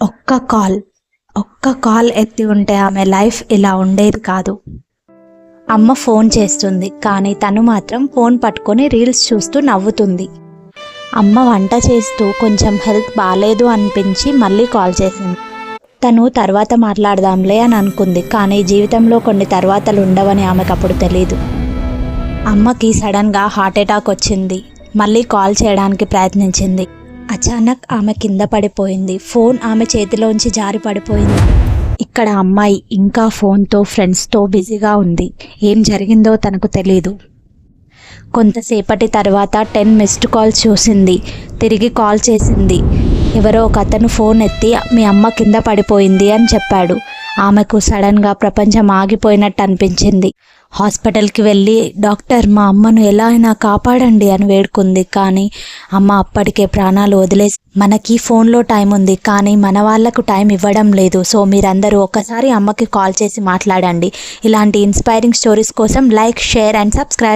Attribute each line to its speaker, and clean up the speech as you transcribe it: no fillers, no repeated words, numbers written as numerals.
Speaker 1: ఒక్క కాల్ ఎత్తి ఉంటే ఆమె లైఫ్ ఇలా ఉండేది కాదు. అమ్మ ఫోన్ చేస్తుంది, కానీ తను మాత్రం ఫోన్ పట్టుకొని రీల్స్ చూస్తూ నవ్వుతుంది. అమ్మ వంట చేస్తూ కొంచెం హెల్త్ బాగాలేదు అనిపించి మళ్ళీ కాల్ చేసింది. తను తర్వాత మాట్లాడదాంలే అని అనుకుంది, కానీ జీవితంలో కొన్ని తర్వాతలు ఉండవని ఆమెకు అప్పుడు తెలీదు. అమ్మకి సడన్గా హార్ట్ అటాక్ వచ్చింది. మళ్ళీ కాల్ చేయడానికి ప్రయత్నించింది. అచానక్ ఆమె కింద పడిపోయింది. ఫోన్ ఆమె చేతిలోంచి జారి పడిపోయింది. ఇక్కడ అమ్మాయి ఇంకా ఫోన్తో ఫ్రెండ్స్తో బిజీగా ఉంది. ఏం జరిగిందో తనకు తెలీదు. కొంతసేపటి తర్వాత 10 మిస్డ్ కాల్స్ చూసింది. తిరిగి కాల్ చేసింది. ఎవరో ఒక అతను ఫోన్ ఎత్తి మీ అమ్మ కింద పడిపోయింది అని చెప్పాడు. ఆమెకు సడన్గా ప్రపంచం ఆగిపోయినట్టు అనిపించింది. హాస్పిటల్కి వెళ్ళి డాక్టర్ మా అమ్మను ఎలా అయినా కాపాడండి అని వేడుకుంది. కానీ అమ్మ అప్పటికే ప్రాణాలు వదిలేసి మనకి ఫోన్లో టైం ఉంది, కానీ మన వాళ్ళకు టైం ఇవ్వడం లేదు. సో మీరందరూ ఒక్కసారి అమ్మకి కాల్ చేసి మాట్లాడండి. ఇలాంటి ఇన్స్పైరింగ్ స్టోరీస్ కోసం లైక్, షేర్ అండ్ సబ్స్క్రైబ్.